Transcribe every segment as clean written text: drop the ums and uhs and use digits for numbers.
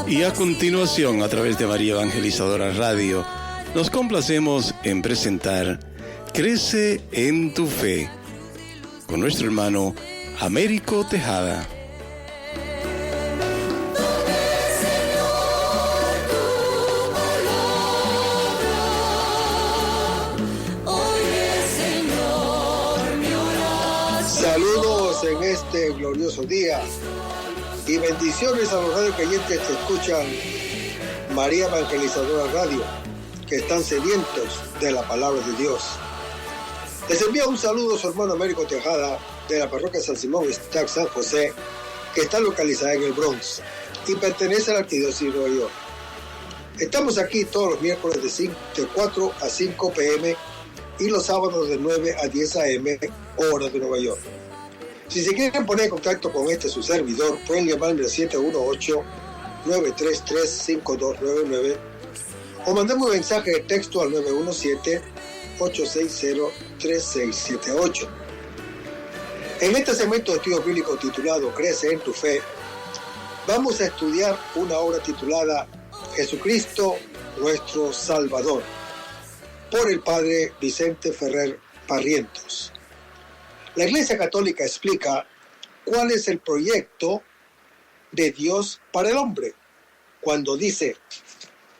Y a continuación, a través de María Evangelizadora Radio, nos complacemos en presentar Crece en tu Fe, con nuestro hermano Américo Tejada. Saludos en este glorioso día y bendiciones a los radiooyentes que escuchan María Evangelizadora Radio, que están sedientos de la palabra de Dios. Les envío un saludo a su hermano Américo Tejada de la parroquia San Simón Stack San José, que está localizada en el Bronx y pertenece a la arquidiócesis de Nueva York. Estamos aquí todos los miércoles de 4 a 5 p.m. y los sábados de 9 a 10 a.m. hora de Nueva York. Si se quieren poner en contacto con su servidor, pueden llamarme al 718-933-5299 o mandar un mensaje de texto al 917-860-3678. En este segmento de estudio bíblico titulado Crece en tu Fe, vamos a estudiar una obra titulada Jesucristo, nuestro Salvador, por el padre Vicente Ferrer Barrientos. La Iglesia Católica explica cuál es el proyecto de Dios para el hombre, cuando dice: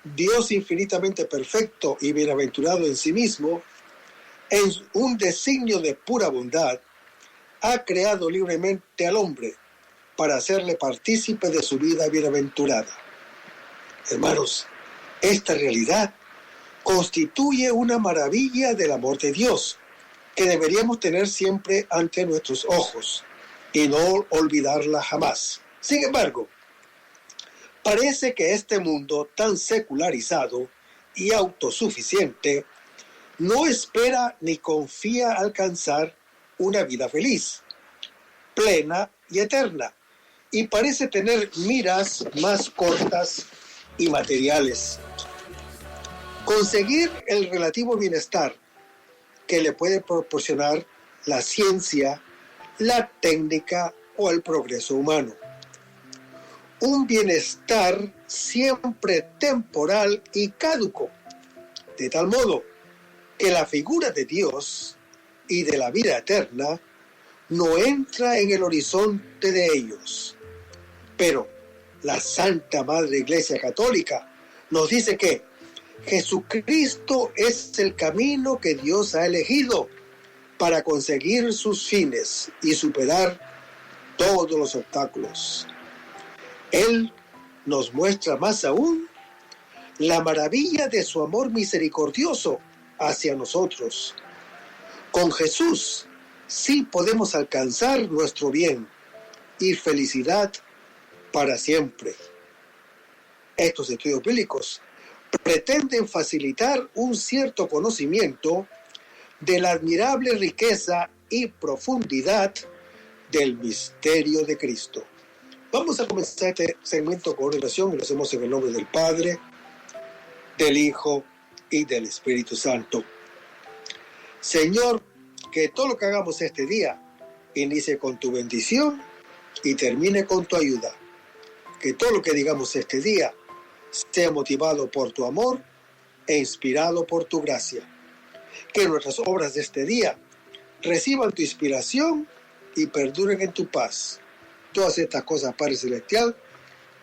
Dios infinitamente perfecto y bienaventurado en sí mismo, en un designio de pura bondad, ha creado libremente al hombre para hacerle partícipe de su vida bienaventurada. Hermanos, esta realidad constituye una maravilla del amor de Dios que deberíamos tener siempre ante nuestros ojos y no olvidarla jamás. Sin embargo, parece que este mundo tan secularizado y autosuficiente no espera ni confía alcanzar una vida feliz, plena y eterna, y parece tener miras más cortas y materiales. Conseguir el relativo bienestar que le puede proporcionar la ciencia, la técnica o el progreso humano. Un bienestar siempre temporal y caduco, de tal modo que la figura de Dios y de la vida eterna no entra en el horizonte de ellos. Pero la Santa Madre Iglesia Católica nos dice que Jesucristo es el camino que Dios ha elegido para conseguir sus fines y superar todos los obstáculos. Él nos muestra más aún la maravilla de su amor misericordioso hacia nosotros. Con Jesús sí podemos alcanzar nuestro bien y felicidad para siempre. Estos estudios bíblicos pretenden facilitar un cierto conocimiento de la admirable riqueza y profundidad del misterio de Cristo. Vamos a comenzar este segmento con una oración y lo hacemos en el nombre del Padre, del Hijo y del Espíritu Santo. Señor, que todo lo que hagamos este día inicie con tu bendición y termine con tu ayuda. Que todo lo que digamos este día sea motivado por tu amor e inspirado por tu gracia. Que nuestras obras de este día reciban tu inspiración y perduren en tu paz. Todas estas cosas, Padre Celestial,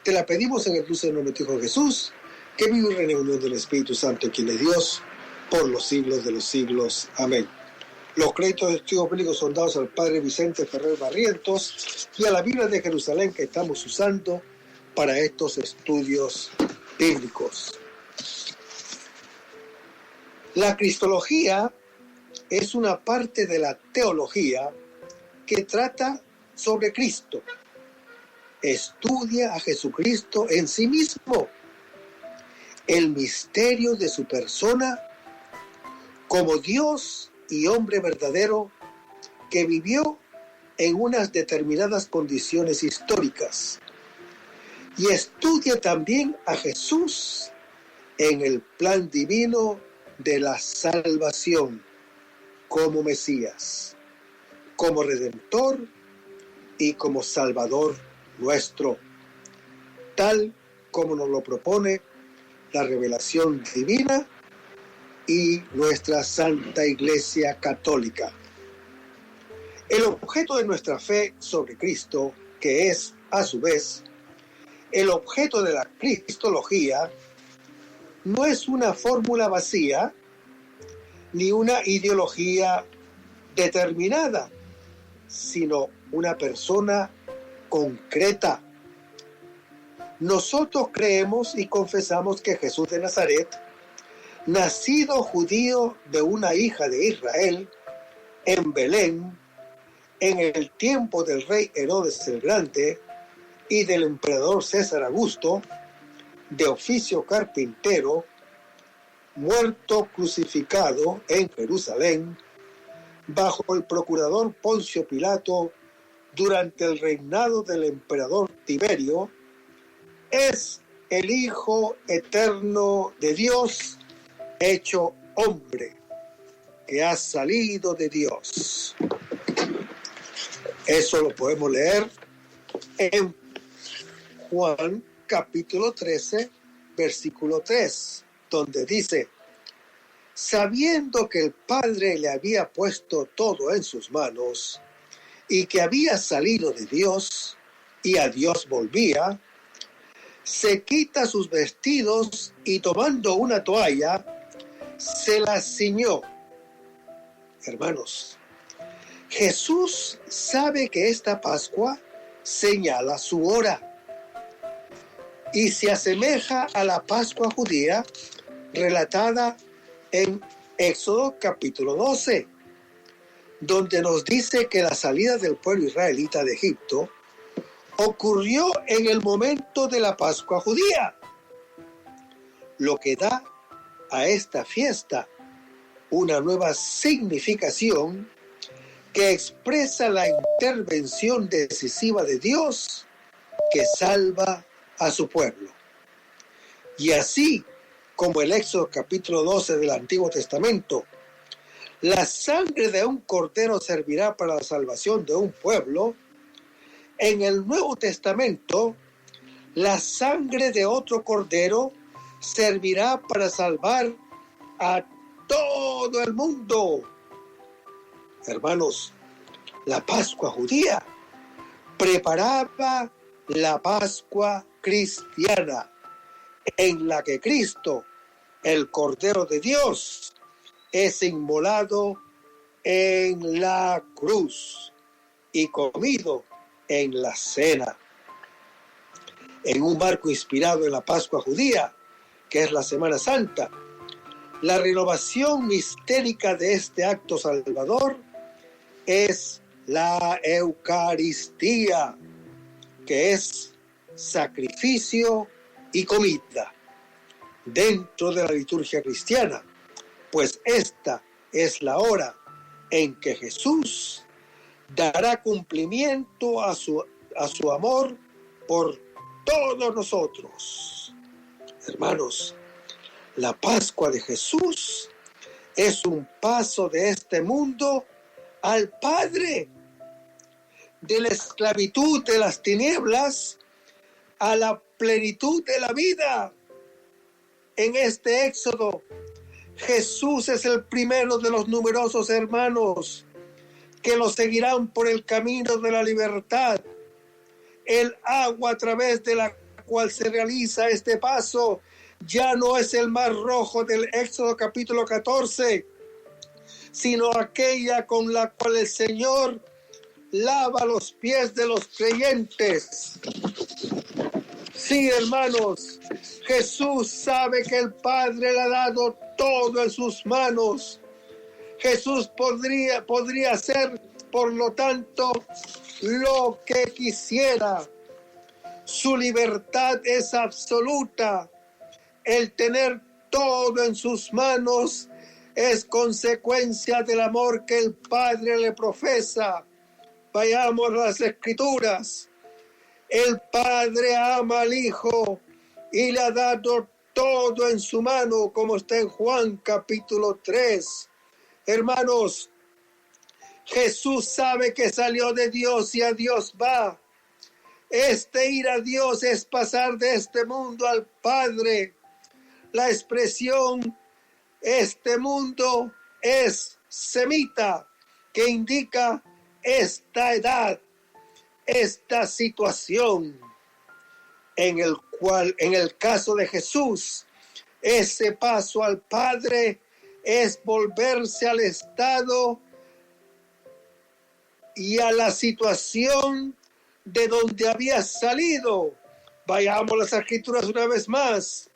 te las pedimos en el dulce nombre de tu Hijo Jesús, que vive en reunión del Espíritu Santo, quien es Dios, por los siglos de los siglos. Amén. Los créditos de estudios bíblicos son dados al Padre Vicente Ferrer Barrientos y a la Biblia de Jerusalén que estamos usando para estos estudios bíblicos. La cristología es una parte de la teología que trata sobre Cristo. Estudia a Jesucristo en sí mismo, el misterio de su persona como Dios y hombre verdadero que vivió en unas determinadas condiciones históricas. Y estudia también a Jesús en el plan divino de la salvación como Mesías, como Redentor y como Salvador nuestro, tal como nos lo propone la revelación divina y nuestra Santa Iglesia Católica. El objeto de nuestra fe sobre Cristo, que es, a su vez, el objeto de la cristología, no es una fórmula vacía ni una ideología determinada, sino una persona concreta. Nosotros creemos y confesamos que Jesús de Nazaret, nacido judío de una hija de Israel, en Belén, en el tiempo del rey Herodes el Grande y del emperador César Augusto, de oficio carpintero, muerto crucificado en Jerusalén, bajo el procurador Poncio Pilato, durante el reinado del emperador Tiberio, es el Hijo eterno de Dios, hecho hombre, que ha salido de Dios. Eso lo podemos leer en Juan capítulo 13, versículo 3, donde dice: sabiendo que el Padre le había puesto todo en sus manos y que había salido de Dios y a Dios volvía, se quita sus vestidos y tomando una toalla, se la ciñó. Hermanos, Jesús sabe que esta Pascua señala su hora y se asemeja a la Pascua judía relatada en Éxodo capítulo 12, donde nos dice que la salida del pueblo israelita de Egipto ocurrió en el momento de la Pascua judía, lo que da a esta fiesta una nueva significación que expresa la intervención decisiva de Dios que salva a su pueblo. Y así como el Éxodo capítulo 12 del Antiguo Testamento, la sangre de un cordero servirá para la salvación de un pueblo, en el Nuevo Testamento, la sangre de otro cordero servirá para salvar a todo el mundo. Hermanos, la Pascua judía preparaba la Pascua cristiana, en la que Cristo, el Cordero de Dios, es inmolado en la cruz y comido en la cena. En un marco inspirado en la Pascua judía, que es la Semana Santa, la renovación mistérica de este acto salvador es la Eucaristía, que es sacrificio y comida dentro de la liturgia cristiana, pues esta es la hora en que Jesús dará cumplimiento a su amor por todos nosotros. Hermanos, la Pascua de Jesús es un paso de este mundo al Padre, de la esclavitud de las tinieblas a la plenitud de la vida. En este éxodo, Jesús es el primero de los numerosos hermanos que lo seguirán por el camino de la libertad. El agua a través de la cual se realiza este paso ya no es el mar rojo del Éxodo capítulo 14, sino aquella con la cual el Señor lava los pies de los creyentes. Sí, hermanos, Jesús sabe que el Padre le ha dado todo en sus manos. Jesús podría hacer, por lo tanto, lo que quisiera. Su libertad es absoluta. El tener todo en sus manos es consecuencia del amor que el Padre le profesa. Vayamos a las Escrituras. El Padre ama al Hijo y le ha dado todo en su mano, como está en Juan capítulo 3. Hermanos, Jesús sabe que salió de Dios y a Dios va. Ir a Dios es pasar de este mundo al Padre. La expresión este mundo es semita, que indica esta edad, esta situación, en el caso de Jesús, ese paso al Padre es volverse al estado y a la situación de donde había salido. Vayamos a las Escrituras una vez más.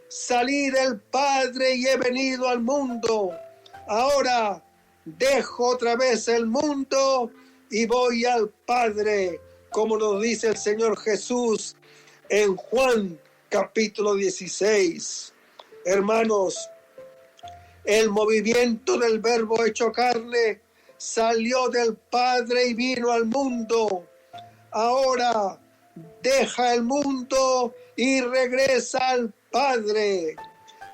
Salí del Padre y he venido al mundo. Ahora dejo otra vez el mundo y voy al Padre, como nos dice el Señor Jesús en Juan capítulo 16. Hermanos, el movimiento del Verbo hecho carne salió del Padre y vino al mundo. Ahora deja el mundo y regresa al Padre.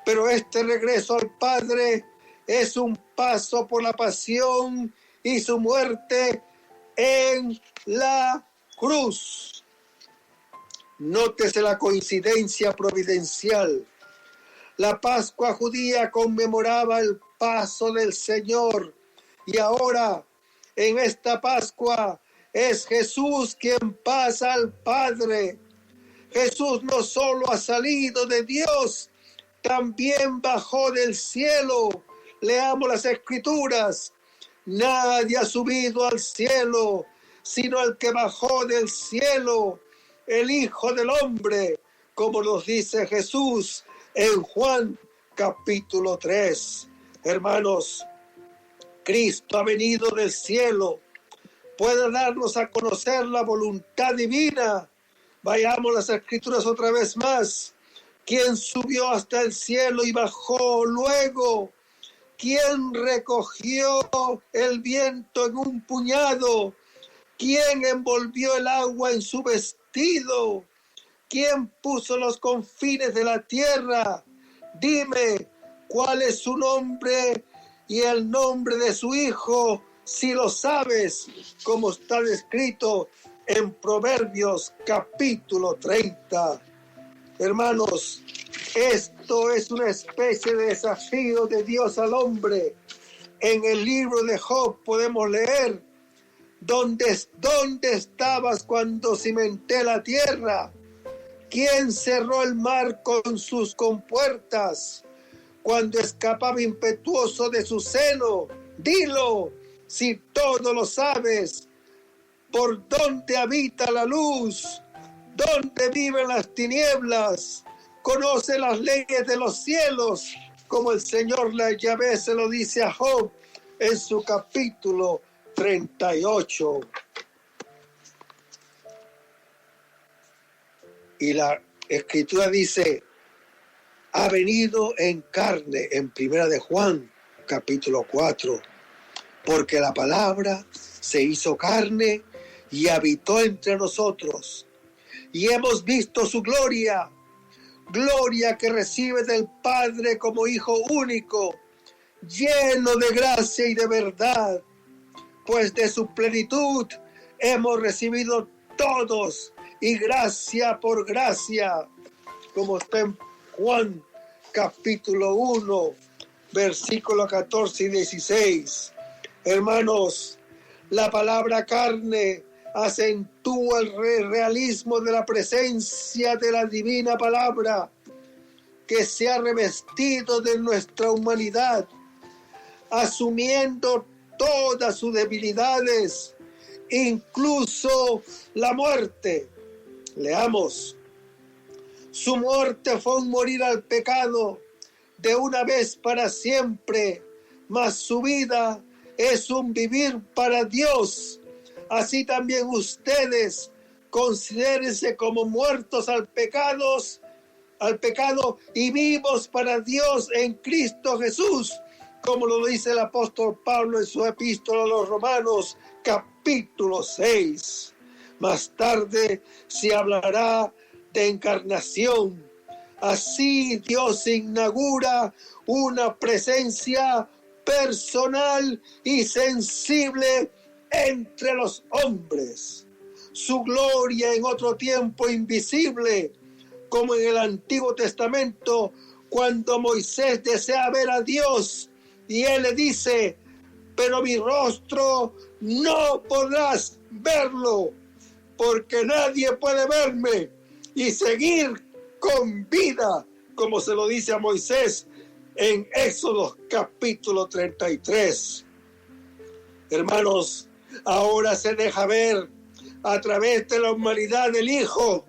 Pero este regreso al Padre es un paso por la pasión y su muerte en la cruz. Nótese la coincidencia providencial. La Pascua judía conmemoraba el paso del Señor y ahora en esta Pascua es Jesús quien pasa al Padre. Jesús no solo ha salido de Dios, también bajó del cielo. Leamos las Escrituras. Nadie ha subido al cielo, sino el que bajó del cielo, el Hijo del Hombre, como nos dice Jesús en Juan capítulo 3. Hermanos, Cristo ha venido del cielo. Puede darnos a conocer la voluntad divina. Vayamos a las Escrituras otra vez más. ¿Quién subió hasta el cielo y bajó luego? ¿Quién recogió el viento en un puñado? ¿Quién envolvió el agua en su vestido? ¿Quién puso los confines de la tierra? Dime, ¿cuál es su nombre y el nombre de su hijo? Si lo sabes, como está descrito en Proverbios capítulo 30. Hermanos, esto es una especie de desafío de Dios al hombre. En el libro de Job podemos leer: ¿Dónde estabas cuando cimenté la tierra? ¿Quién cerró el mar con sus compuertas? Cuando escapaba impetuoso de su seno. Dilo, si todo lo sabes. ¿Por dónde habita la luz? ¿Dónde viven las tinieblas? Conoce las leyes de los cielos, como el Señor la Yahvé se lo dice a Job en su capítulo 38. Y la Escritura dice, ha venido en carne, en Primera de Juan, capítulo 4, porque la palabra se hizo carne y habitó entre nosotros. Y hemos visto su gloria, gloria que recibe del Padre como Hijo único, lleno de gracia y de verdad, pues de su plenitud hemos recibido todos, y gracia por gracia, como está en Juan capítulo 1, versículos 14 y 16. Hermanos, la palabra carne acentúa el realismo de la presencia de la divina palabra que se ha revestido de nuestra humanidad, asumiendo todas sus debilidades, incluso la muerte. Leamos. Su muerte fue un morir al pecado de una vez para siempre, mas su vida es un vivir para Dios. Así también ustedes considérense como muertos al pecado y vivos para Dios en Cristo Jesús, como lo dice el apóstol Pablo en su epístola a los Romanos, capítulo 6. Más tarde se hablará de encarnación. Así Dios inaugura una presencia personal y sensible entre los hombres. su gloria en otro tiempo invisible, como en el Antiguo Testamento, cuando Moisés desea ver a Dios y él le dice: pero mi rostro no podrás verlo, porque nadie puede verme y seguir con vida, como se lo dice a Moisés en Éxodo capítulo 33. Hermanos, ahora se deja ver a través de la humanidad del Hijo,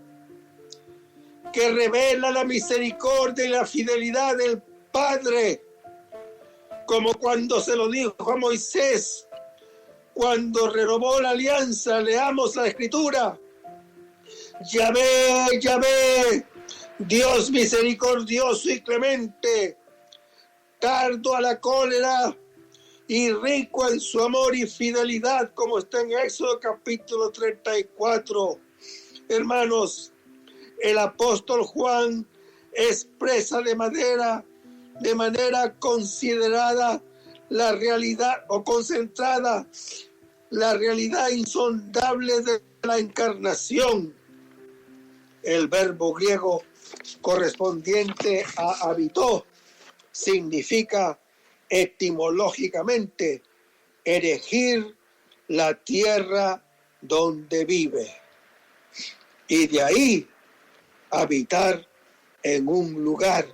que revela la misericordia y la fidelidad del Padre, como cuando se lo dijo a Moisés, cuando renovó la alianza. Leamos la Escritura: Yahvé, Yahvé, Dios misericordioso y clemente, tardo a la cólera y rico en su amor y fidelidad, como está en Éxodo capítulo 34. Hermanos, el apóstol Juan expresa de manera considerada la realidad o concentrada la realidad insondable de la encarnación. El verbo griego correspondiente a habitó significa etimológicamente erigir la tierra donde vive, y de ahí habitar en un lugar.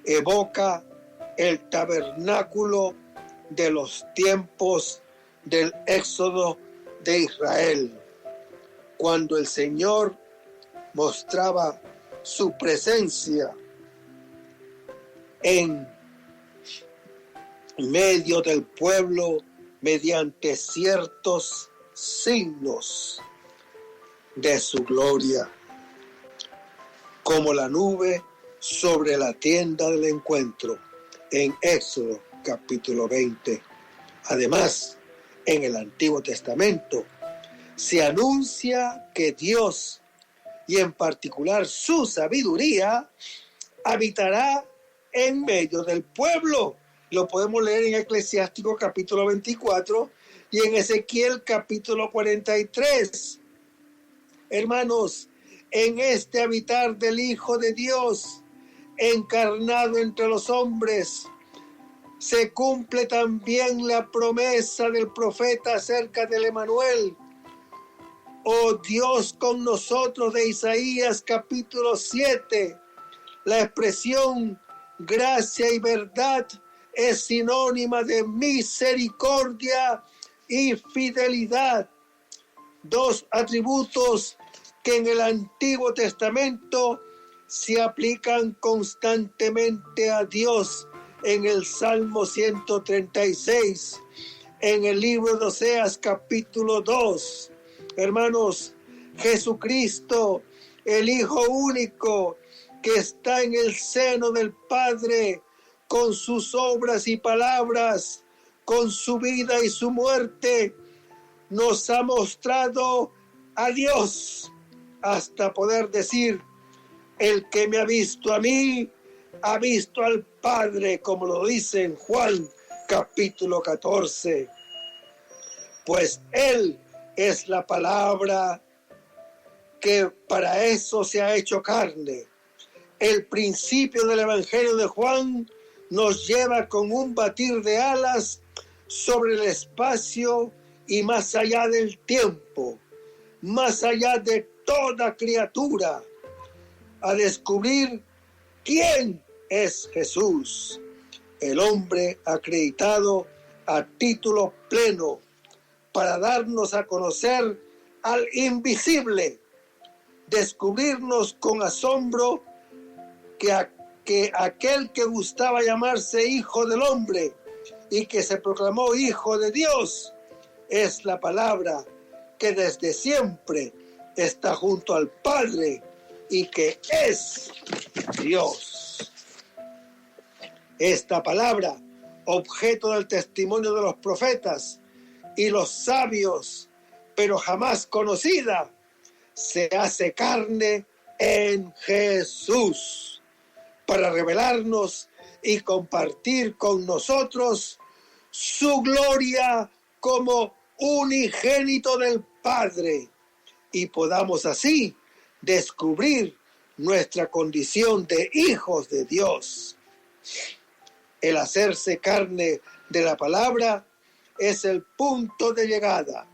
Evoca el tabernáculo de los tiempos del Éxodo de Israel, cuando el Señor mostraba su presencia en medio del pueblo mediante ciertos signos de su gloria, como la nube sobre la tienda del encuentro en Éxodo capítulo 20. Además, en el Antiguo Testamento se anuncia que Dios, y en particular su sabiduría, habitará en medio del pueblo. Lo podemos leer en Eclesiástico capítulo 24 y en Ezequiel capítulo 43. Hermanos, en este habitar del Hijo de Dios, encarnado entre los hombres, se cumple también la promesa del profeta acerca del Emanuel, oh Dios con nosotros, de Isaías capítulo 7. La expresión gracia y verdad es sinónima de misericordia y fidelidad, dos atributos que en el Antiguo Testamento se aplican constantemente a Dios. En el Salmo 136, en el libro de Oseas capítulo 2. Hermanos, Jesucristo, el Hijo único, que está en el seno del Padre, con sus obras y palabras, con su vida y su muerte, nos ha mostrado a Dios, hasta poder decir: el que me ha visto a mí, ha visto al Padre, como lo dice en Juan capítulo 14. Pues Él es la palabra que para eso se ha hecho carne. El principio del Evangelio de Juan nos lleva con un batir de alas sobre el espacio y más allá del tiempo, más allá de toda criatura, a descubrir quién es Jesús, el hombre acreditado a título pleno para darnos a conocer al invisible, descubrirnos con asombro que aquel que gustaba llamarse Hijo del Hombre y que se proclamó Hijo de Dios es la palabra que desde siempre está junto al Padre y que es Dios. Esta palabra, objeto del testimonio de los profetas y los sabios, pero jamás conocida, se hace carne en Jesús para revelarnos y compartir con nosotros su gloria como unigénito del Padre, y podamos así descubrir nuestra condición de hijos de Dios. El hacerse carne de la palabra es el punto de llegada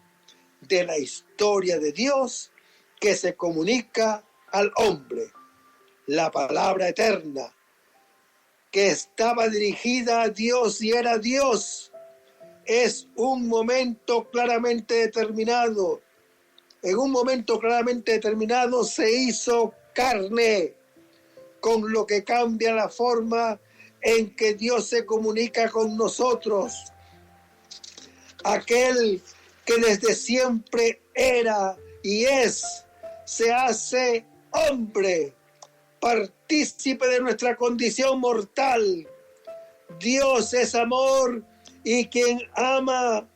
de la historia de Dios que se comunica al hombre. La palabra eterna que estaba dirigida a Dios y era Dios es un momento claramente determinado. En un momento claramente determinado se hizo carne, con lo que cambia la forma en que Dios se comunica con nosotros. Aquel que desde siempre era y es, se hace hombre, partícipe de nuestra condición mortal. Dios es amor y quien ama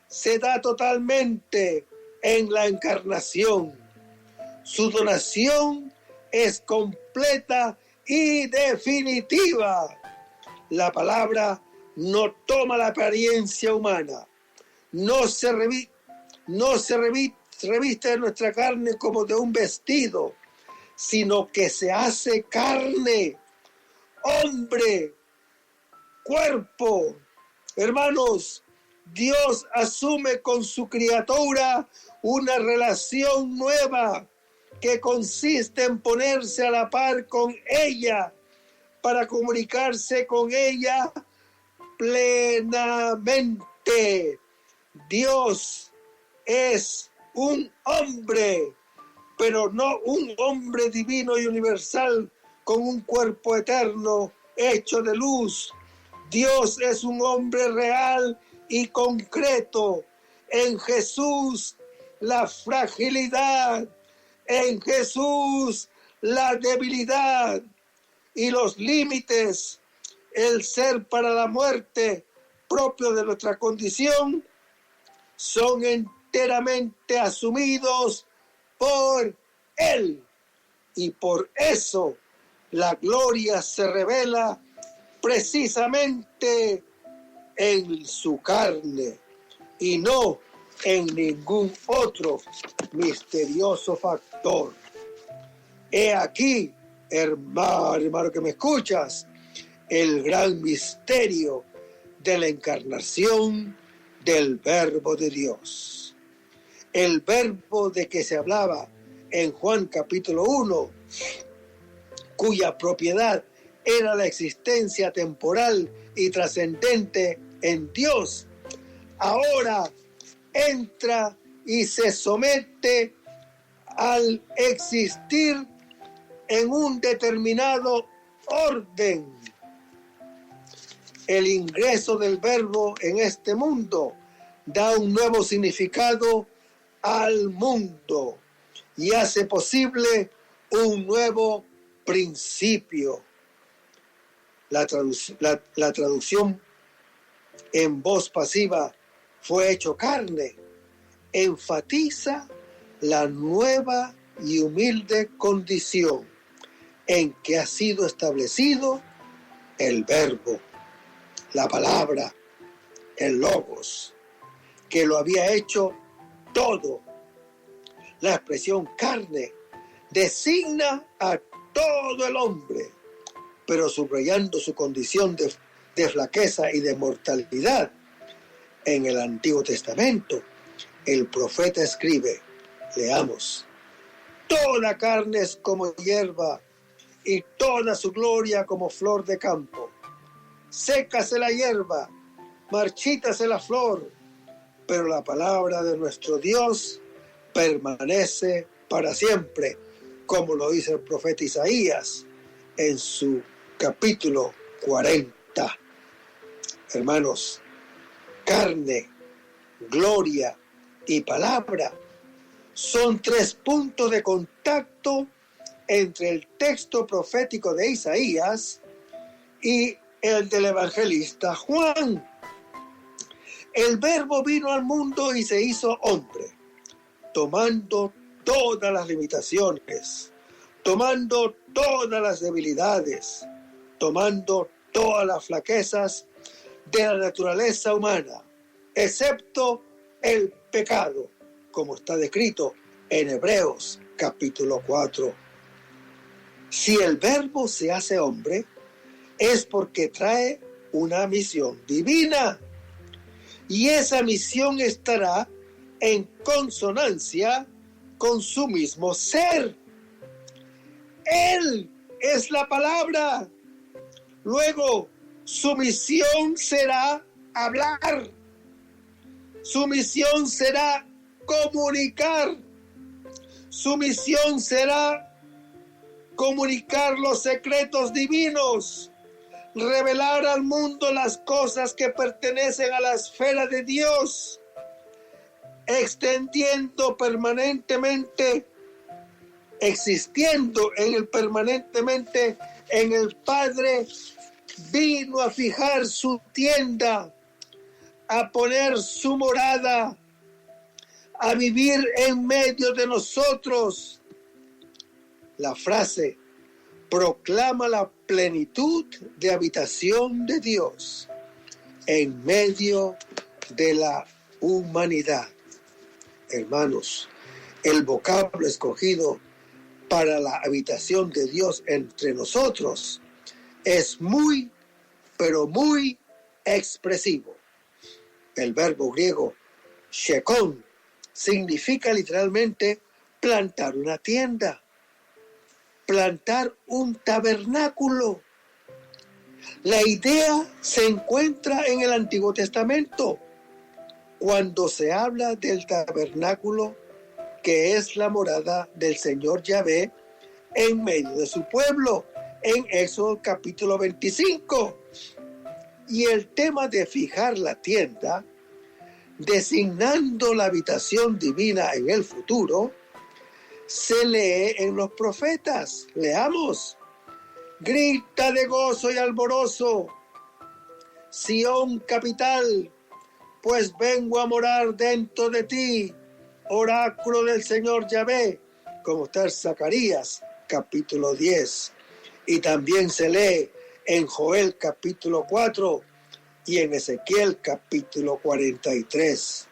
se da totalmente en la encarnación. Su donación es completa y definitiva. La palabra no toma la apariencia humana, no se reviste de nuestra carne como de un vestido, sino que se hace carne, hombre, cuerpo. Hermanos, Dios asume con su criatura una relación nueva que consiste en ponerse a la par con ella para comunicarse con ella plenamente. Dios es un hombre, pero no un hombre divino y universal con un cuerpo eterno hecho de luz. Dios es un hombre real y concreto. En Jesús la fragilidad, en Jesús la debilidad y los límites, el ser para la muerte propio de nuestra condición, son enteramente asumidos por Él. Y por eso la gloria se revela precisamente en su carne y no en ningún otro misterioso factor. He aquí, hermano que me escuchas, el gran misterio de la encarnación del Verbo de Dios. El Verbo de que se hablaba en Juan capítulo 1, cuya propiedad era la existencia temporal y trascendente en Dios, ahora entra y se somete al existir en un determinado orden. El ingreso del Verbo en este mundo da un nuevo significado al mundo y hace posible un nuevo principio. La traducción en voz pasiva fue hecho carne, enfatiza la nueva y humilde condición en que ha sido establecido el Verbo, la palabra, el logos, que lo había hecho todo. La expresión carne designa a todo el hombre, pero subrayando su condición de flaqueza y de mortalidad. En el Antiguo Testamento, el profeta escribe, leamos: toda carne es como hierba, y toda su gloria como flor de campo. Sécase la hierba, marchítase la flor, pero la palabra de nuestro Dios permanece para siempre, como lo dice el profeta Isaías en su capítulo 40. Hermanos, carne, gloria y palabra son tres puntos de contacto entre el texto profético de Isaías y el del evangelista Juan. El Verbo vino al mundo y se hizo hombre, tomando todas las limitaciones, tomando todas las debilidades, tomando todas las flaquezas de la naturaleza humana, excepto el pecado, como está descrito en Hebreos capítulo 4. Si el Verbo se hace hombre, es porque trae una misión divina. Y esa misión estará en consonancia con su mismo ser. Él es la palabra. Luego, su misión será hablar. Su misión será comunicar. Su misión será comunicar los secretos divinos, revelar al mundo las cosas que pertenecen a la esfera de Dios, extendiendo permanentemente, existiendo permanentemente en el Padre. Vino a fijar su tienda, a poner su morada, a vivir en medio de nosotros. La frase proclama la plenitud de habitación de Dios en medio de la humanidad. Hermanos, el vocablo escogido para la habitación de Dios entre nosotros es muy, pero muy expresivo. El verbo griego shekon significa literalmente plantar una tienda, plantar un tabernáculo. La idea se encuentra en el Antiguo Testamento, cuando se habla del tabernáculo, que es la morada del Señor Yahvé en medio de su pueblo, en Éxodo capítulo 25. Y el tema de fijar la tienda, designando la habitación divina en el futuro, se lee en los profetas. Leamos: grita de gozo y alborozo, Sión capital, pues vengo a morar dentro de ti, oráculo del Señor Yahvé, como está en Zacarías capítulo 10. Y también se lee en Joel capítulo 4 y en Ezequiel capítulo 43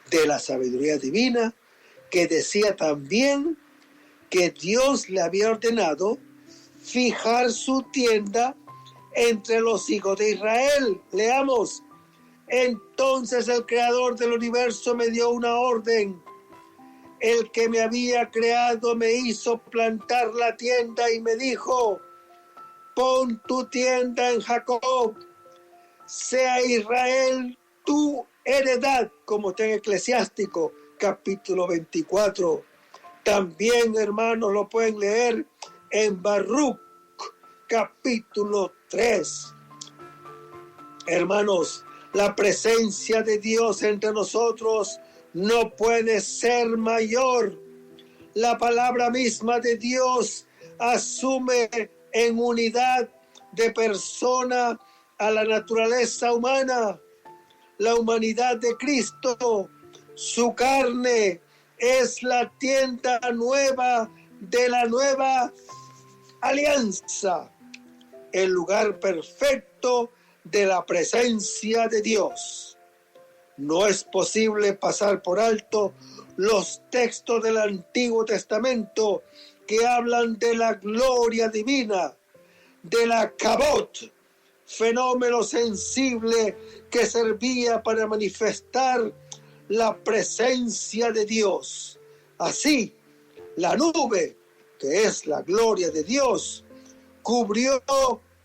de la sabiduría divina, que decía también que Dios le había ordenado fijar su tienda entre los hijos de Israel. Leamos: entonces el creador del universo me dio una orden. El que me había creado me hizo plantar la tienda y me dijo: pon tu tienda en Jacob, sea Israel tu heredad, como está en Eclesiástico capítulo 24. También, hermanos, lo pueden leer en Baruch capítulo 3. Hermanos, la presencia de Dios entre nosotros no puede ser mayor. La palabra misma de Dios asume en unidad de persona a la naturaleza humana. La humanidad de Cristo, su carne, es la tienda nueva de la nueva alianza, el lugar perfecto de la presencia de Dios. No es posible pasar por alto los textos del Antiguo Testamento que hablan de la gloria divina, de la Kabot, fenómeno sensible que servía para manifestar la presencia de Dios. Así, la nube, que es la gloria de Dios, cubrió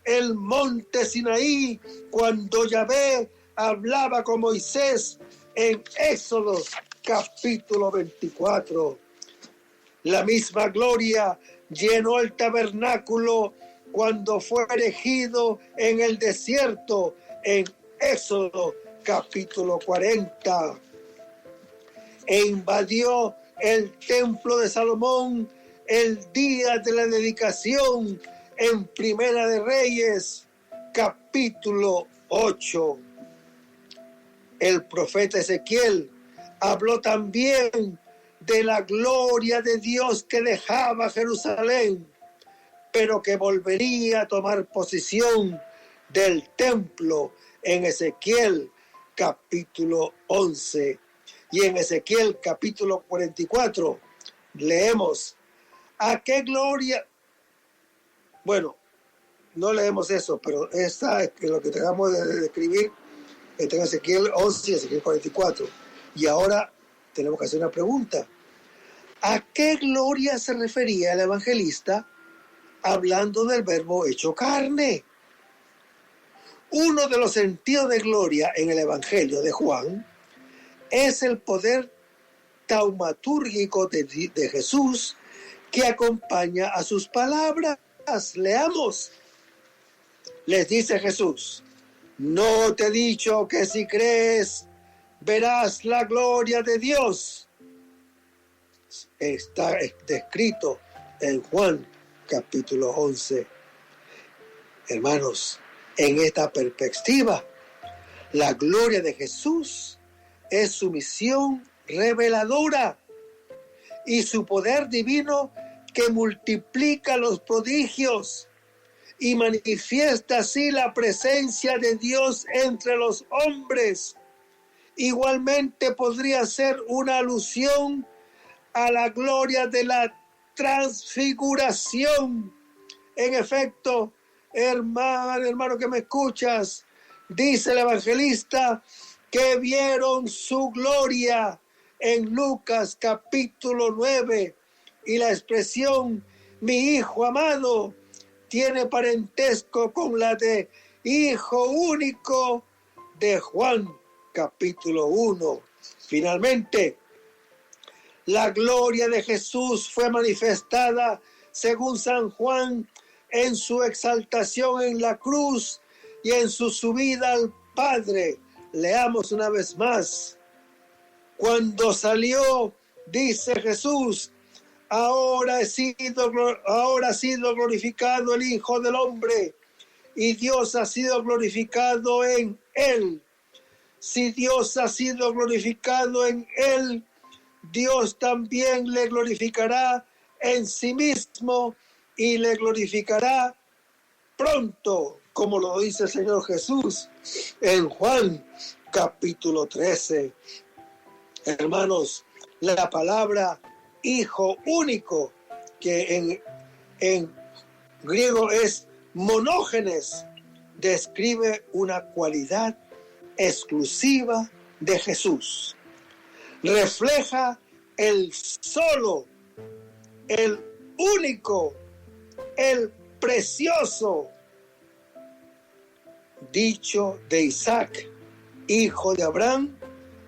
el monte Sinaí cuando Yahvé hablaba con Moisés en Éxodo capítulo 24. La misma gloria llenó el tabernáculo cuando fue erigido en el desierto en Éxodo capítulo 40. E invadió el templo de Salomón el día de la dedicación en Primera de Reyes capítulo 8. El profeta Ezequiel habló también de la gloria de Dios que dejaba Jerusalén, pero que volvería a tomar posesión del templo en Ezequiel capítulo 11. Y en Ezequiel capítulo 44 Leemos, ¿a qué gloria? Bueno, no leemos eso, pero esta es lo que tratamos de describir está en Ezequiel 11 y Ezequiel 44. Y ahora tenemos que hacer una pregunta. ¿A qué gloria se refería el evangelista hablando del verbo hecho carne? Uno de los sentidos de gloria en el Evangelio de Juan es el poder taumatúrgico de Jesús que acompaña a sus palabras. Leamos. Les dice Jesús, ¿no te he dicho que si crees verás la gloria de Dios? Está descrito en Juan capítulo 11. Hermanos, en esta perspectiva, la gloria de Jesús es su misión reveladora y su poder divino que multiplica los prodigios y manifiesta así la presencia de Dios entre los hombres. Igualmente podría ser una alusión a la gloria de la transfiguración. En efecto, hermano que me escuchas, dice el evangelista que vieron su gloria en Lucas capítulo 9, y la expresión mi hijo amado tiene parentesco con la de hijo único de Juan capítulo 1. Finalmente, la gloria de Jesús fue manifestada según San Juan en su exaltación en la cruz y en su subida al Padre. Leamos una vez más. Cuando salió, dice Jesús, ahora ha sido glorificado el Hijo del Hombre y Dios ha sido glorificado en él. Si Dios ha sido glorificado en él, Dios también le glorificará en sí mismo y le glorificará pronto, como lo dice el Señor Jesús en Juan capítulo 13. Hermanos, la palabra hijo único, que en griego es monógenes, describe una cualidad exclusiva de Jesús. Refleja el solo, el único, el precioso dicho de Isaac, hijo de Abraham,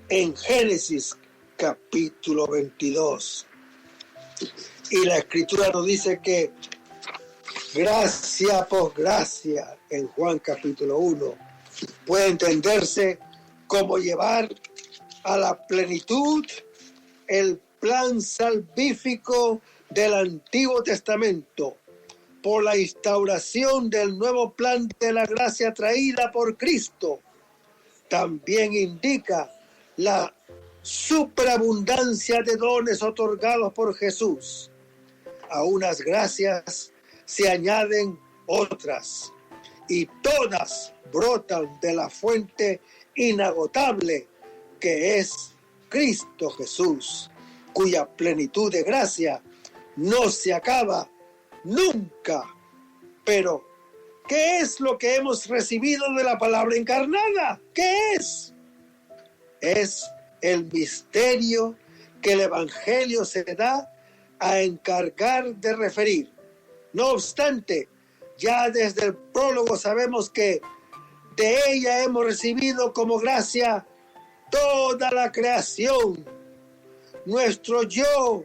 en Génesis capítulo 22. Y la escritura nos dice que gracia por gracia en Juan capítulo 1 puede entenderse como llevar a la plenitud el plan salvífico del Antiguo Testamento por la instauración del nuevo plan de la gracia traída por Cristo. También indica la superabundancia de dones otorgados por Jesús. A unas gracias se añaden otras, y todas brotan de la fuente inagotable que es Cristo Jesús, cuya plenitud de gracia no se acaba nunca. Pero, ¿qué es lo que hemos recibido de la palabra encarnada? ¿Qué es? Es el misterio que el Evangelio se da a encargar de referir. No obstante, ya desde el prólogo sabemos que de ella hemos recibido como gracia toda la creación, nuestro yo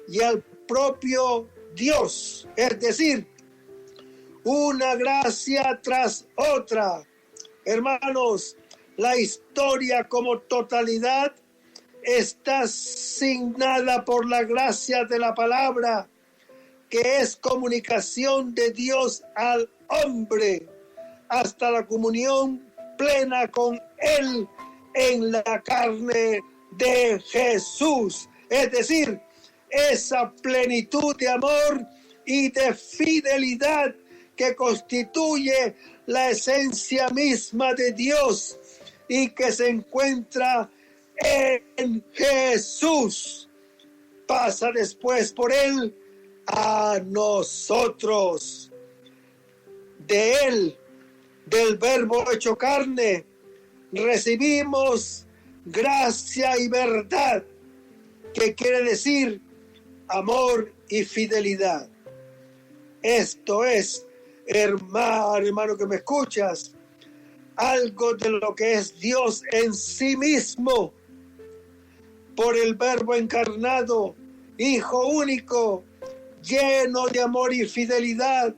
y al propio Dios, es decir, una gracia tras otra. Hermanos, la historia como totalidad está signada por la gracia de la palabra, que es comunicación de Dios al hombre, hasta la comunión plena con Él en la carne de Jesús. Es decir, esa plenitud de amor y de fidelidad que constituye la esencia misma de Dios y que se encuentra en Jesús. pasa después por él a nosotros. De él, del Verbo hecho carne, recibimos gracia y verdad, que quiere decir amor y fidelidad. Esto es, hermano que me escuchas, algo de lo que es Dios en sí mismo, por el Verbo encarnado, Hijo único, lleno de amor y fidelidad.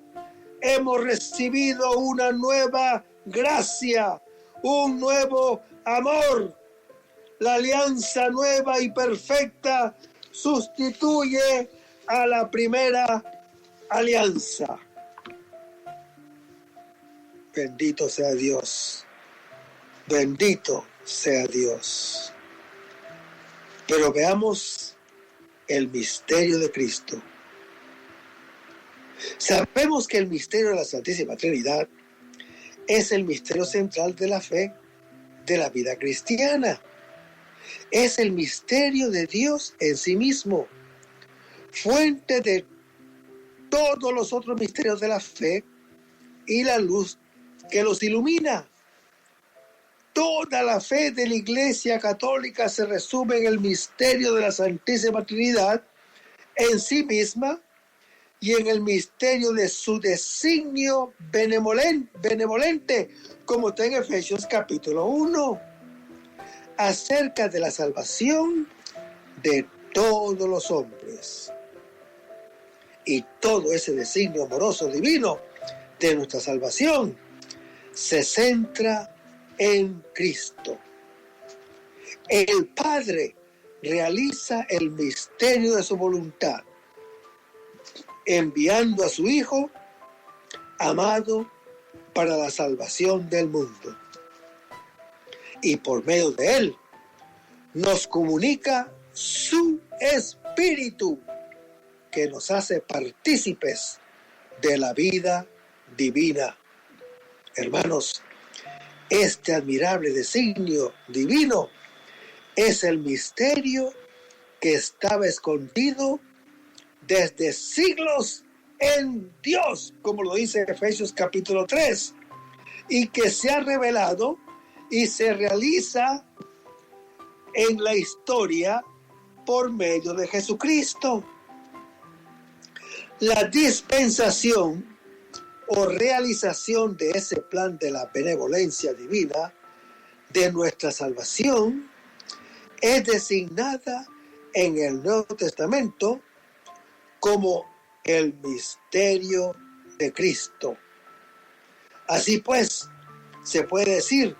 Hemos recibido una nueva gracia, un nuevo amor. La alianza nueva y perfecta sustituye a la primera alianza. Bendito sea Dios. Bendito sea Dios. Pero veamos el misterio de Cristo. Sabemos que el misterio de la Santísima Trinidad es el misterio central de la fe de la vida cristiana. Es el misterio de Dios en sí mismo, fuente de todos los otros misterios de la fe y la luz que los ilumina. Toda la fe de la Iglesia Católica se resume en el misterio de la Santísima Trinidad en sí misma y en el misterio de su designio benevolente, como está en Efesios capítulo 1, acerca de la salvación de todos los hombres. Y todo ese designio amoroso divino de nuestra salvación se centra en Cristo. El Padre realiza el misterio de su voluntad, enviando a su Hijo amado para la salvación del mundo. Y por medio de él nos comunica su Espíritu, que nos hace partícipes de la vida divina. Hermanos, este admirable designio divino es el misterio que estaba escondido desde siglos en Dios, como lo dice Efesios capítulo 3, y que se ha revelado y se realiza en la historia por medio de Jesucristo. La dispensación o realización de ese plan de la benevolencia divina de nuestra salvación es designada en el Nuevo Testamento como el misterio de Cristo. Así pues, se puede decir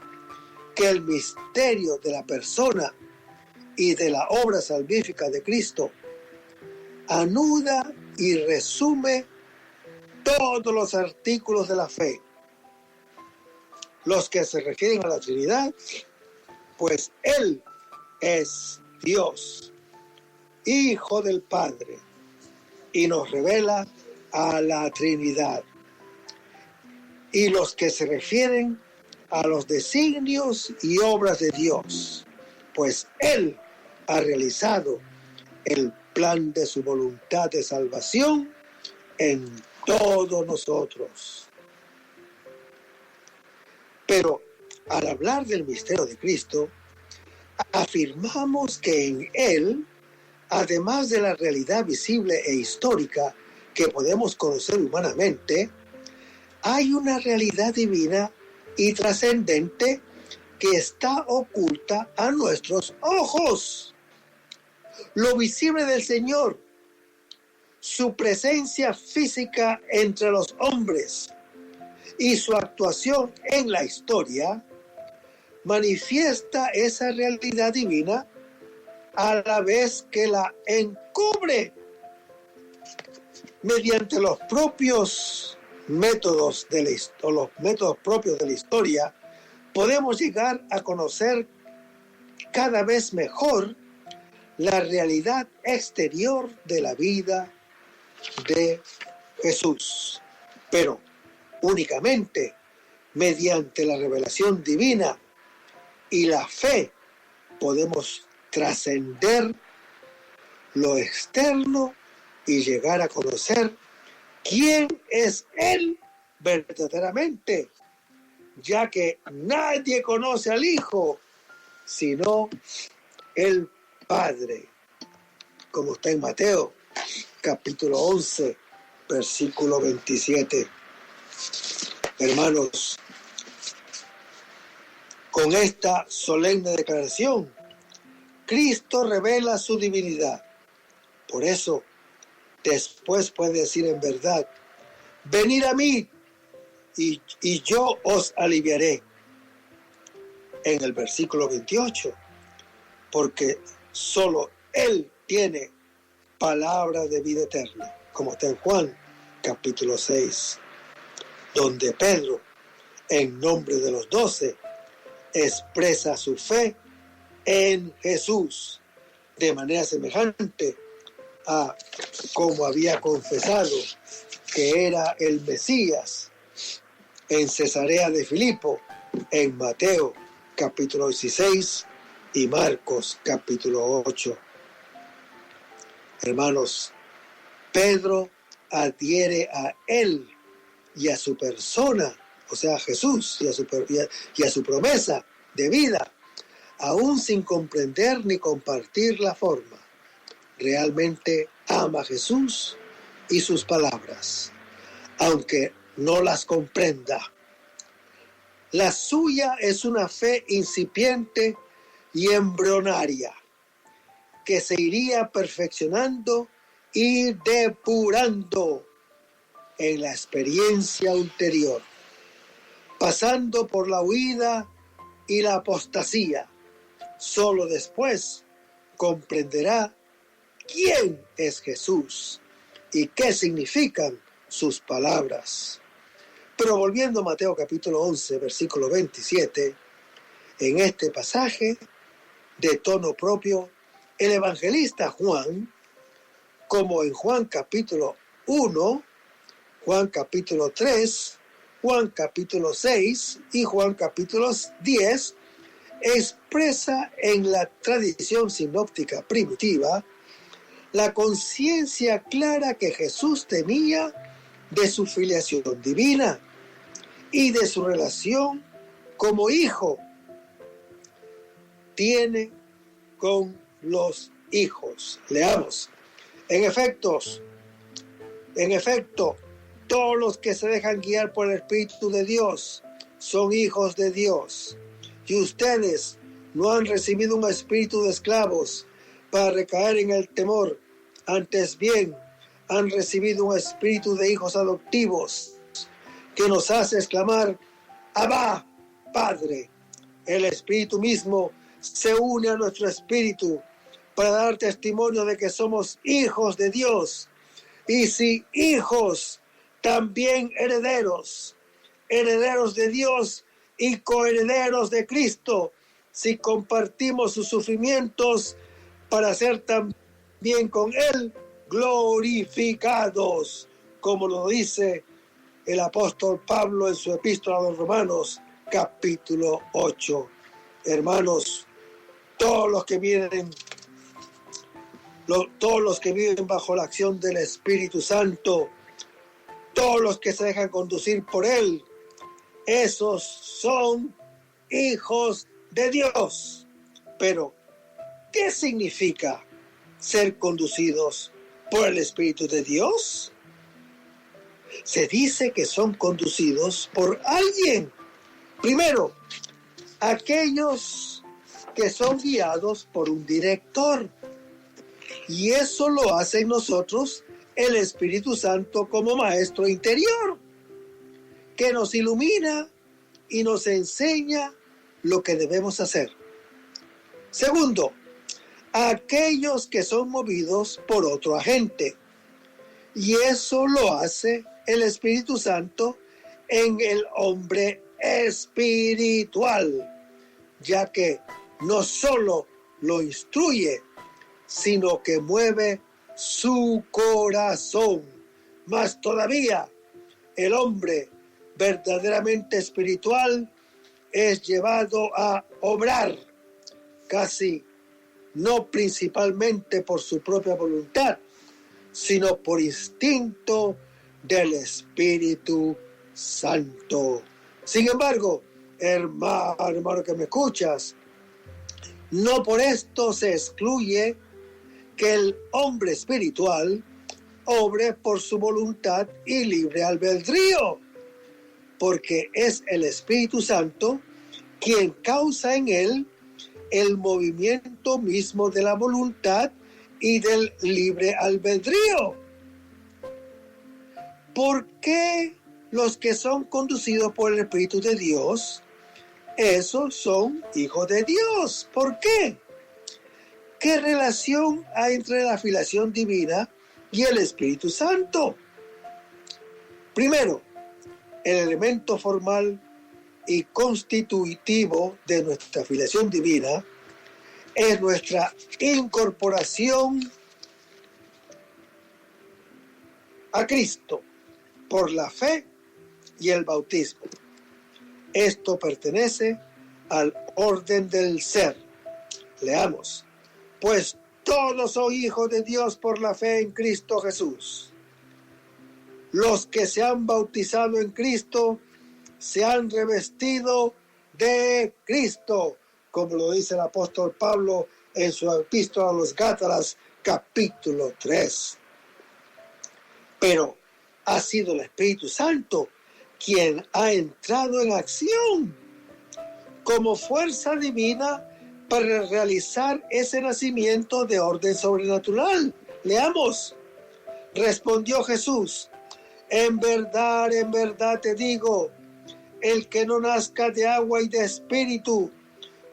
que el misterio de la persona y de la obra salvífica de Cristo anuda y resume todos los artículos de la fe, los que se refieren a la Trinidad, pues Él es Dios, Hijo del Padre, y nos revela a la Trinidad. Y los que se refieren a los designios y obras de Dios, pues Él ha realizado el plan de su voluntad de salvación en todos nosotros. Pero al hablar del misterio de Cristo, afirmamos que en Él, además de la realidad visible e histórica que podemos conocer humanamente, hay una realidad divina y trascendente que está oculta a nuestros ojos. Lo visible del Señor, su presencia física entre los hombres y su actuación en la historia, manifiesta esa realidad divina a la vez que la encubre mediante los propios métodos los métodos propios de la historia. Podemos llegar a conocer cada vez mejor la realidad exterior de la vida de Jesús, pero únicamente mediante la revelación divina y la fe podemos trascender lo externo y llegar a conocer quién es Él verdaderamente, ya que nadie conoce al Hijo sino el Padre, como está en Mateo capítulo 11, versículo 27. Hermanos, con esta solemne declaración, Cristo revela su divinidad. Por eso, después puede decir en verdad: venid a mí y yo os aliviaré. En el versículo 28, porque solo Él tiene palabra de vida eterna, como está en Juan capítulo 6, donde Pedro, en nombre de los 12, expresa su fe en Jesús de manera semejante a como había confesado que era el Mesías en Cesarea de Filipo, en Mateo capítulo 16 y Marcos capítulo 8. Hermanos, Pedro adhiere a Él y a su persona, o sea, a Jesús, y a su promesa de vida, aún sin comprender ni compartir la forma. Realmente ama a Jesús y sus palabras, aunque no las comprenda. La suya es una fe incipiente y embrionaria, que se iría perfeccionando y depurando en la experiencia ulterior, pasando por la huida y la apostasía. Solo después comprenderá quién es Jesús y qué significan sus palabras. Pero volviendo a Mateo capítulo 11, versículo 27, en este pasaje de tono propio, el evangelista Juan, como en Juan capítulo 1, Juan capítulo 3, Juan capítulo 6 y Juan capítulo 10, expresa en la tradición sinóptica primitiva la conciencia clara que Jesús tenía de su filiación divina y de su relación como hijo tiene con los hijos. Leamos. En efecto, todos los que se dejan guiar por el Espíritu de Dios son hijos de Dios. Y ustedes no han recibido un espíritu de esclavos para recaer en el temor. Antes bien, han recibido un espíritu de hijos adoptivos que nos hace exclamar: Abba, Padre. El Espíritu mismo se une a nuestro espíritu para dar testimonio de que somos hijos de Dios. Y si hijos, también herederos, herederos de Dios y coherederos de Cristo, si compartimos sus sufrimientos para ser también con Él glorificados, como lo dice el apóstol Pablo en su epístola a los Romanos, capítulo 8. Hermanos, todos los que viven bajo la acción del Espíritu Santo, todos los que se dejan conducir por Él, esos son hijos de Dios. Pero, ¿qué significa ser conducidos por el Espíritu de Dios? Se dice que son conducidos por alguien. Primero, aquellos que son guiados por un director. Y eso lo hace en nosotros el Espíritu Santo como maestro interior, que nos ilumina y nos enseña lo que debemos hacer. Segundo, aquellos que son movidos por otro agente. Y eso lo hace el Espíritu Santo en el hombre espiritual, ya que no solo lo instruye, sino que mueve su corazón. Más todavía, el hombre verdaderamente espiritual es llevado a obrar casi no principalmente por su propia voluntad, sino por instinto del Espíritu Santo. Sin embargo, hermano que me escuchas, no por esto se excluye que el hombre espiritual obre por su voluntad y libre albedrío, porque es el Espíritu Santo quien causa en él el movimiento mismo de la voluntad y del libre albedrío. ¿Por qué los que son conducidos por el Espíritu de Dios, esos son hijos de Dios? ¿Por qué? ¿Qué relación hay entre la filiación divina y el Espíritu Santo? Primero, el elemento formal y constitutivo de nuestra filiación divina es nuestra incorporación a Cristo por la fe y el bautismo. Esto pertenece al orden del ser. Leamos. Pues todos son hijos de Dios por la fe en Cristo Jesús. Los que se han bautizado en Cristo se han revestido de Cristo, como lo dice el apóstol Pablo en su epístola a los Gálatas, capítulo 3. Pero ha sido el Espíritu Santo quien ha entrado en acción como fuerza divina para realizar ese nacimiento de orden sobrenatural. Leamos. Respondió Jesús: en verdad te digo, el que no nazca de agua y de espíritu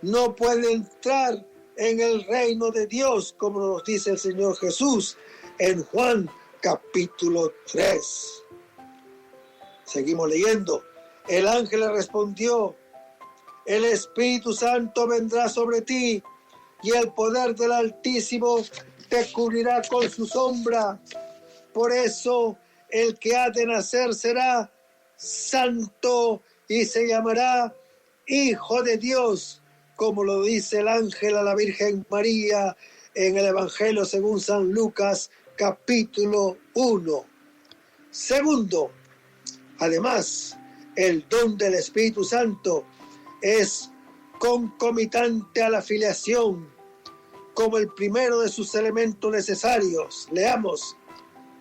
no puede entrar en el reino de Dios, como nos dice el Señor Jesús en Juan capítulo 3. Seguimos leyendo. El ángel le respondió: el Espíritu Santo vendrá sobre ti y el poder del Altísimo te cubrirá con su sombra. Por eso el que ha de nacer será santo y se llamará Hijo de Dios, como lo dice el ángel a la Virgen María en el Evangelio según San Lucas, capítulo 1. Segundo, además, el don del Espíritu Santo es concomitante a la filiación, como el primero de sus elementos necesarios. Leamos.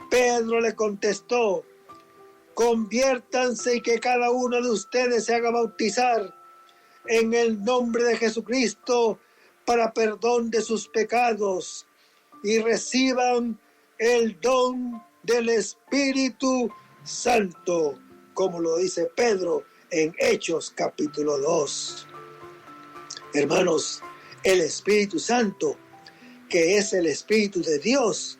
Pedro le contestó: conviértanse y que cada uno de ustedes se haga bautizar en el nombre de Jesucristo para perdón de sus pecados y reciban el don del Espíritu Santo, como lo dice Pedro en Hechos capítulo 2. Hermanos, el Espíritu Santo, que es el Espíritu de Dios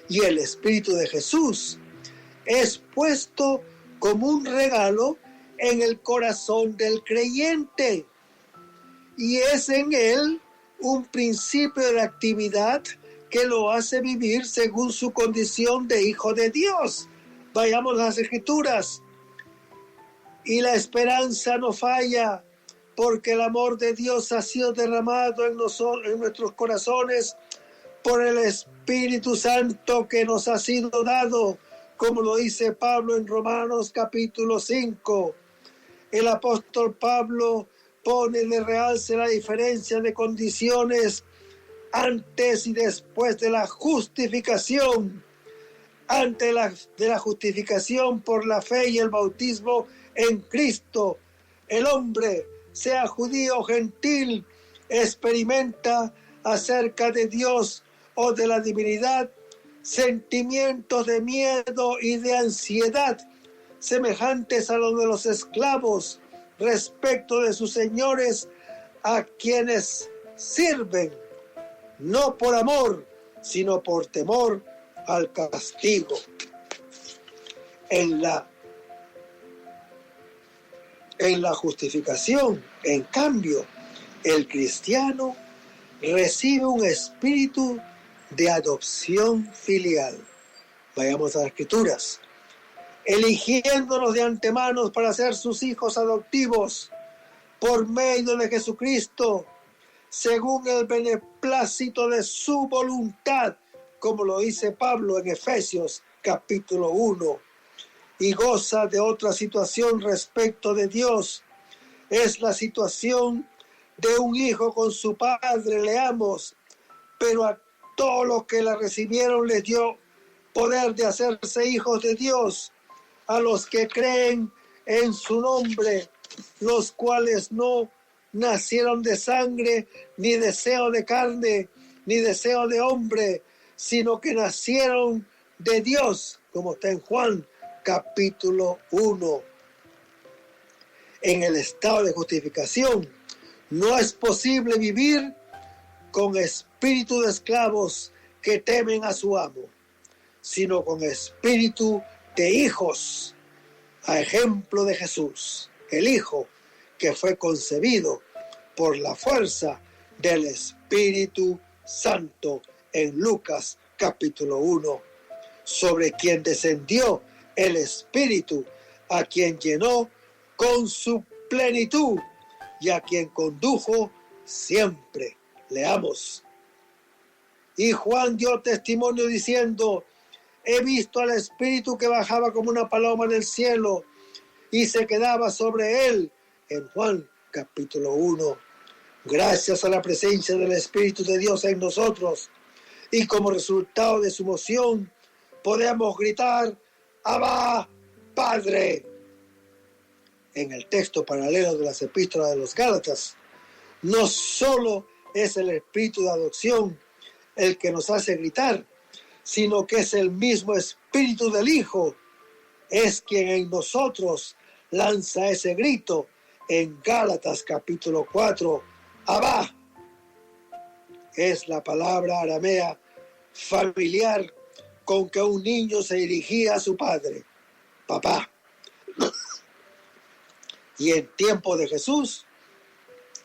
y el Espíritu de Jesús, es puesto como un regalo en el corazón del creyente y es en él un principio de actividad que lo hace vivir según su condición de hijo de Dios. Vayamos a las Escrituras. Y la esperanza no falla, porque el amor de Dios ha sido derramado en nuestros corazones por el Espíritu Santo que nos ha sido dado, como lo dice Pablo en Romanos capítulo 5. El apóstol Pablo pone de realce la diferencia de condiciones antes y después de la justificación. Antes de la justificación por la fe y el bautismo en Cristo, el hombre, sea judío o gentil, experimenta acerca de Dios o de la divinidad sentimientos de miedo y de ansiedad semejantes a los de los esclavos respecto de sus señores a quienes sirven, no por amor, sino por temor al castigo. En la justificación, en cambio, el cristiano recibe un espíritu de adopción filial. Vayamos a las Escrituras. Eligiéndonos de antemano para ser sus hijos adoptivos por medio de Jesucristo, según el beneplácito de su voluntad, como lo dice Pablo en Efesios capítulo 1, y goza de otra situación respecto de Dios. Es la situación de un hijo con su padre, leamos, pero a todos los que la recibieron les dio poder de hacerse hijos de Dios, a los que creen en su nombre, los cuales no nacieron de sangre, ni deseo de carne, ni deseo de hombre, sino que nacieron de Dios, como está en Juan capítulo 1. En el estado de justificación no es posible vivir con espíritu de esclavos que temen a su amo, sino con espíritu de hijos, a ejemplo de Jesús, el Hijo que fue concebido por la fuerza del Espíritu Santo en Lucas capítulo 1, sobre quien descendió el Espíritu, a quien llenó con su plenitud y a quien condujo siempre. Leamos. Y Juan dio testimonio diciendo: he visto al Espíritu que bajaba como una paloma del cielo y se quedaba sobre él. En Juan capítulo 1. Gracias a la presencia del Espíritu de Dios en nosotros y como resultado de su moción podemos gritar: Abba, Padre. En el texto paralelo de las epístolas de los Gálatas, no solo es el espíritu de adopción el que nos hace gritar, sino que es el mismo espíritu del Hijo, es quien en nosotros lanza ese grito en Gálatas capítulo 4, Abba. Es la palabra aramea familiar con que un niño se dirigía a su padre, papá. Y en tiempo de Jesús,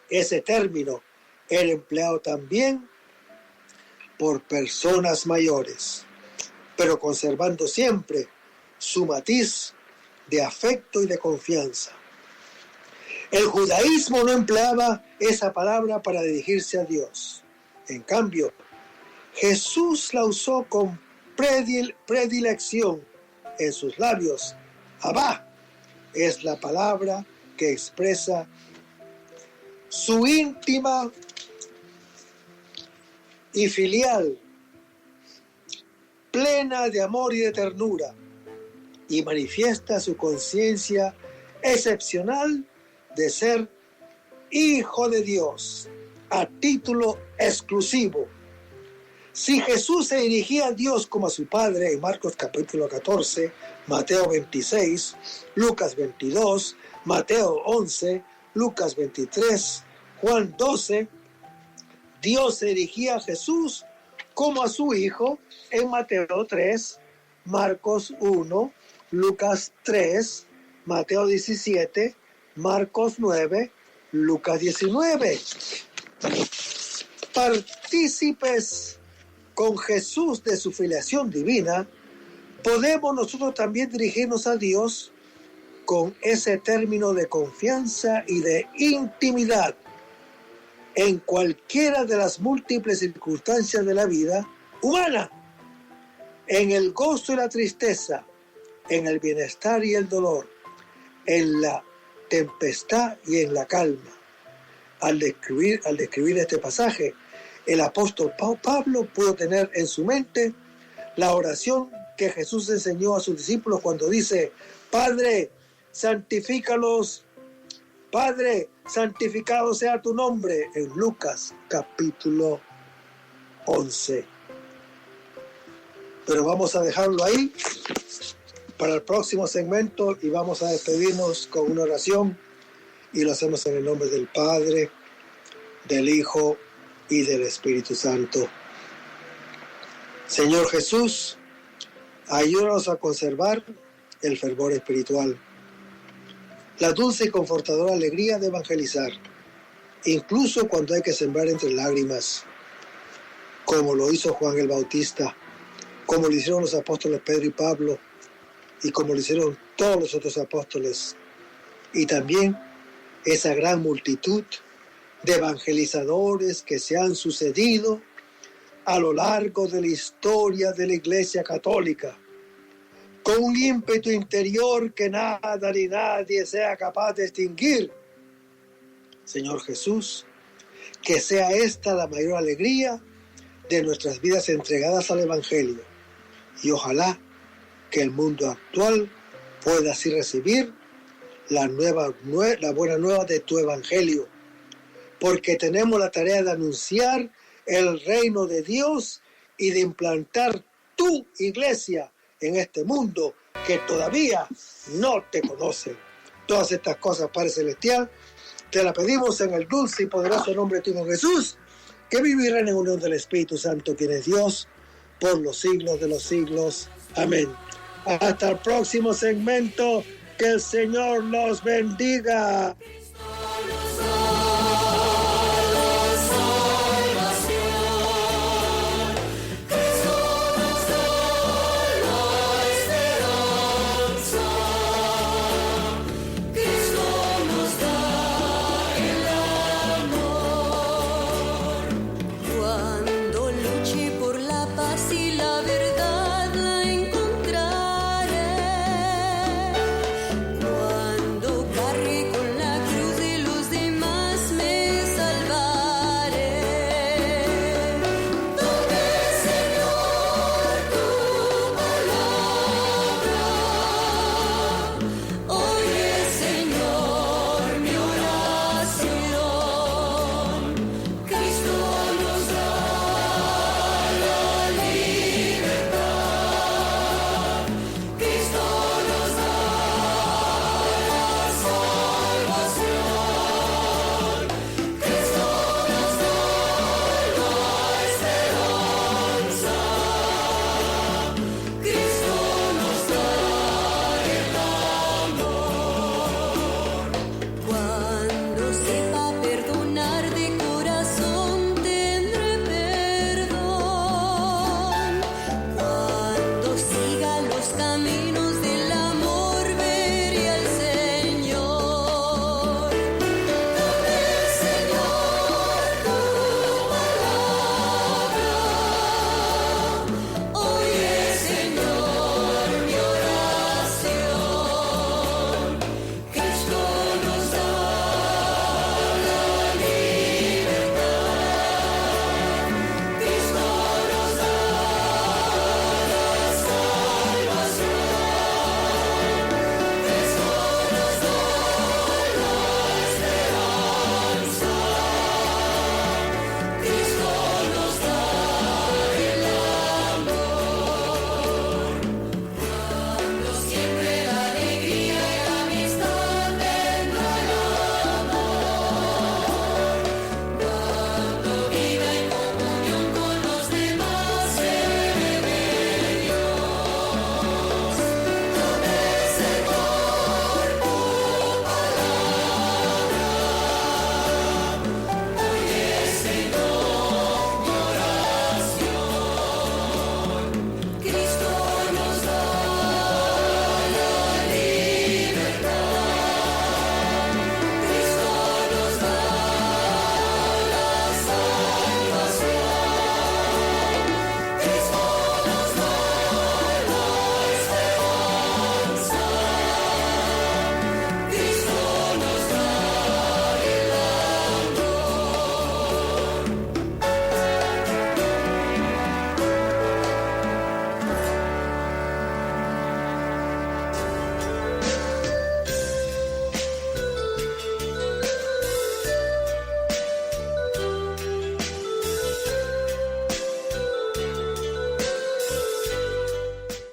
ese término era empleado también por personas mayores, pero conservando siempre su matiz de afecto y de confianza. El judaísmo no empleaba esa palabra para dirigirse a Dios. En cambio, Jesús la usó con predilección en sus labios. Abba es la palabra que expresa su íntima y filial, plena de amor y de ternura, y manifiesta su conciencia excepcional de ser hijo de Dios a título exclusivo. Si Jesús se dirigía a Dios como a su Padre en Marcos capítulo 14, Mateo 26, Lucas 22, Mateo 11, Lucas 23, Juan 12, Dios se dirigía a Jesús como a su Hijo en Mateo 3, Marcos 1, Lucas 3, Mateo 17, Marcos 9, Lucas 19. Partícipes con Jesús de su filiación divina, podemos nosotros también dirigirnos a Dios con ese término de confianza y de intimidad en cualquiera de las múltiples circunstancias de la vida humana, en el gozo y la tristeza, en el bienestar y el dolor, en la tempestad y en la calma. Al describir este pasaje, el apóstol Pablo pudo tener en su mente la oración que Jesús enseñó a sus discípulos cuando dice: Padre, santifícalos, Padre, santificado sea tu nombre, en Lucas capítulo 11. Pero vamos a dejarlo ahí para el próximo segmento y vamos a despedirnos con una oración, y lo hacemos en el nombre del Padre, del Hijo y del Espíritu Santo. Señor Jesús, ayúdanos a conservar el fervor espiritual, la dulce y confortadora alegría de evangelizar, incluso cuando hay que sembrar entre lágrimas, como lo hizo Juan el Bautista, como lo hicieron los apóstoles Pedro y Pablo, y como lo hicieron todos los otros apóstoles, y también esa gran multitud de evangelizadores que se han sucedido a lo largo de la historia de la Iglesia Católica, con un ímpetu interior que nada ni nadie sea capaz de extinguir. Señor Jesús, que sea esta la mayor alegría de nuestras vidas entregadas al Evangelio, y ojalá que el mundo actual pueda así recibir la buena nueva de tu Evangelio, porque tenemos la tarea de anunciar el reino de Dios y de implantar tu iglesia en este mundo que todavía no te conoce. Todas estas cosas, Padre Celestial, te las pedimos en el dulce y poderoso nombre de tu Hijo Jesús, que vivirá en unión del Espíritu Santo, quien es Dios, por los siglos de los siglos. Amén. Hasta el próximo segmento. Que el Señor los bendiga.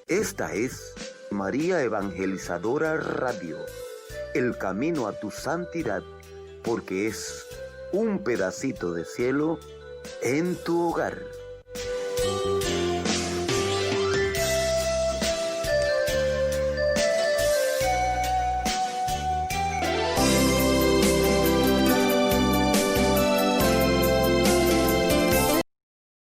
Esta es María Evangelizadora Radio, el camino a tu santidad, porque es un pedacito de cielo en tu hogar.